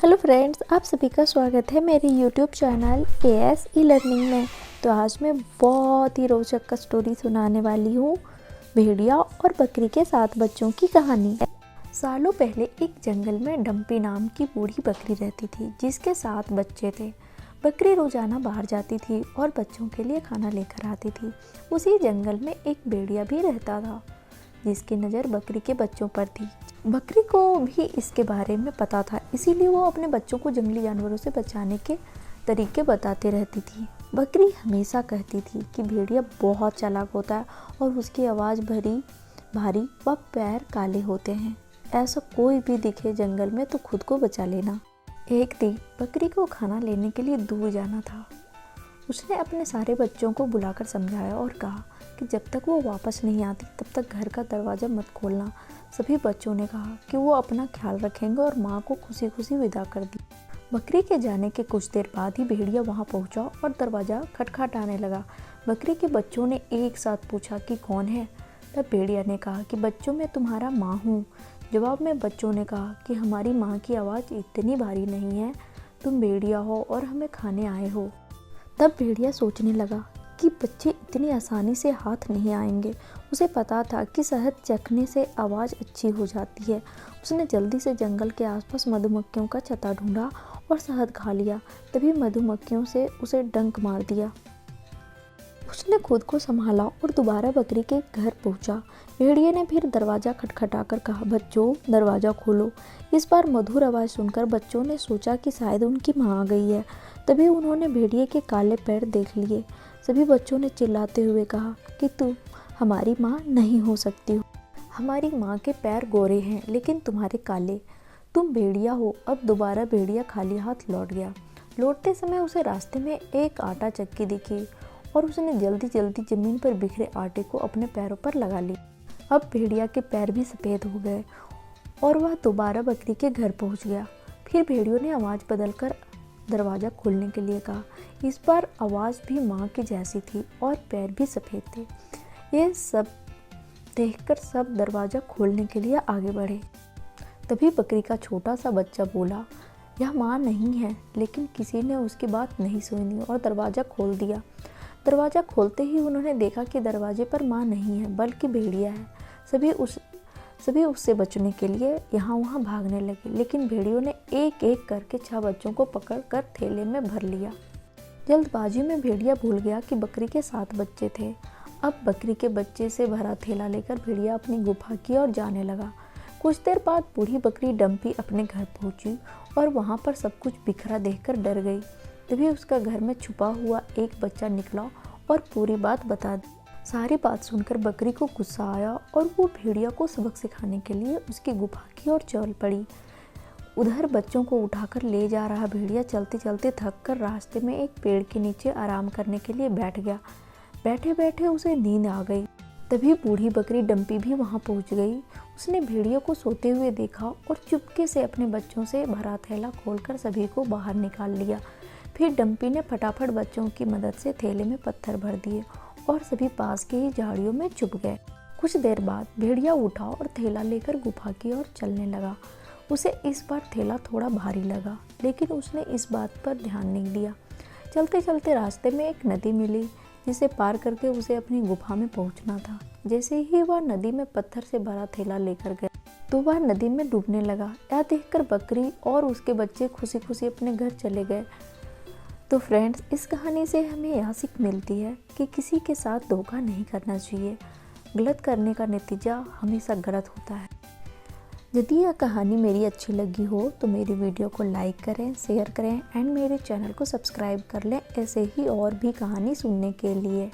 Hello friends, आप सभी का स्वागत है मेरे YouTube channel as e learning में। तो आज मैं बहुत ही रोचक का स्टोरी सुनाने वाली हूँ, भेड़िया और बकरी के 7 बच्चों की कहानी। सालों पहले एक जंगल में डम्पी नाम की बूढ़ी बकरी रहती थी, जिसके 7 बच्चे थे। बकरी रोजाना बाहर जाती थी और बच्चों के लिए खाना लेकर आती थी। उसी जंगल में एक भेड़िया भी रहता था, जिसकी नज़र बकरी के बच्चों पर थी। बकरी को भी इसके बारे में पता था, इसीलिए वो अपने बच्चों को जंगली जानवरों से बचाने के तरीके बताते रहती थी। बकरी हमेशा कहती थी कि भेड़िया बहुत चालाक होता है और उसकी आवाज़ भारी व पैर काले होते हैं। ऐसा कोई भी दिखे जंगल में तो खुद को बचा लेना। एक दिन बकरी को खाना लेने के लिए दूर जाना था। उसने अपने सारे बच्चों को बुलाकर समझाया और कहा कि जब तक वो वापस नहीं आती तब तक घर का दरवाज़ा मत खोलना। सभी बच्चों ने कहा कि वो अपना ख्याल रखेंगे और माँ को खुशी खुशी विदा कर दी। बकरी के जाने के कुछ देर बाद ही भेड़िया वहाँ पहुँचा और दरवाज़ा खटखटाने लगा। बकरी के बच्चों ने एक साथ पूछा कि कौन है। तब भेड़िया ने कहा कि बच्चों, मैं तुम्हारा माँ हूँ। जवाब में बच्चों ने कहा कि हमारी माँ की आवाज़ इतनी भारी नहीं है, तुम भेड़िया हो और हमें खाने आए हो। तब भेड़िया सोचने लगा कि बच्चे इतनी आसानी से हाथ नहीं आएंगे। उसे पता था कि शहद चखने से आवाज़ अच्छी हो जाती है। उसने जल्दी से जंगल के आसपास मधुमक्खियों का छत्ता ढूंढा और शहद खा लिया। तभी मधुमक्खियों से उसे डंक मार दिया। उसने खुद को संभाला और दोबारा बकरी के घर पहुंचा। भेड़िए ने फिर दरवाज़ा खटखटाकर कहा, बच्चों दरवाज़ा खोलो। इस बार मधुर आवाज़ सुनकर बच्चों ने सोचा कि शायद उनकी माँ आ गई है। तभी उन्होंने भेड़िए के काले पैर देख लिए। सभी बच्चों ने चिल्लाते हुए कहा कि तुम हमारी माँ नहीं हो सकती हो। हमारी माँ के पैर गोरे हैं लेकिन तुम्हारे काले। तुम भेड़िया हो। अब दोबारा भेड़िया खाली हाथ लौट गया। लौटते समय उसे रास्ते में एक आटा चक्की दिखी और उसने जल्दी जल्दी ज़मीन पर बिखरे आटे को अपने पैरों पर लगा लिया। अब भेड़िया के पैर भी सफ़ेद हो गए और वह दोबारा बकरी के घर पहुंच गया। फिर भेड़ियों ने आवाज़ बदलकर दरवाज़ा खोलने के लिए कहा। इस बार आवाज़ भी माँ की जैसी थी और पैर भी सफ़ेद थे। ये सब देखकर सब दरवाज़ा खोलने के लिए आगे बढ़े। तभी बकरी का छोटा सा बच्चा बोला, यह माँ नहीं है। लेकिन किसी ने उसकी बात नहीं सुनी और दरवाज़ा खोल दिया। दरवाज़ा खोलते ही उन्होंने देखा कि दरवाजे पर माँ नहीं है बल्कि भेड़िया है। सभी उससे बचने के लिए यहाँ वहाँ भागने लगे, लेकिन भेड़ियों ने एक एक करके 6 बच्चों को पकड़कर थैले में भर लिया। जल्दबाजी में भेड़िया भूल गया कि बकरी के 7 बच्चे थे। अब बकरी के बच्चे से भरा थैला लेकर भेड़िया अपनी गुफा की ओर जाने लगा। कुछ देर बाद बूढ़ी बकरी डम्पी अपने घर पहुंची और वहां पर सब कुछ बिखरा देखकर डर गई। तभी उसका घर में छुपा हुआ एक बच्चा निकला और पूरी बात बता दी। सारी बात सुनकर बकरी को गुस्सा आया और वो भेड़िया को सबक सिखाने के लिए उसकी गुफा की ओर चल पड़ी। उधर बच्चों को उठाकर ले जा रहा भेड़िया चलते चलते थक कर रास्ते में एक पेड़ के नीचे आराम करने के लिए बैठ गया। बैठे बैठे उसे नींद आ गई। तभी बूढ़ी बकरी डम्पी भी वहां पहुंच गई। उसने भेड़िया को सोते हुए देखा और चुपके से अपने बच्चों से भरा थैला खोलकर सभी को बाहर निकाल लिया। फिर डम्पी ने फटाफट बच्चों की मदद से थैले में पत्थर भर दिए और सभी पास के ही झाड़ियों में छुप गए। कुछ देर बाद भेड़िया उठा और थैला लेकर गुफा की ओर चलने लगा। उसे इस बार थैला थोड़ा भारी लगा, लेकिन उसने इस बात पर ध्यान नहीं दिया। चलते चलते रास्ते में एक नदी मिली, जिसे पार करके उसे अपनी गुफा में पहुंचना था। जैसे ही वह नदी में पत्थर से भरा थैला लेकर गया तो वह नदी में डूबने लगा। यह देखकर बकरी और उसके बच्चे खुशी खुशी अपने घर चले गए। तो फ्रेंड्स, इस कहानी से हमें यह सीख मिलती है कि किसी के साथ धोखा नहीं करना चाहिए। गलत करने का नतीजा हमेशा गलत होता है। यदि यह कहानी मेरी अच्छी लगी हो तो मेरी वीडियो को लाइक करें, शेयर करें एंड मेरे चैनल को सब्सक्राइब कर लें ऐसे ही और भी कहानी सुनने के लिए।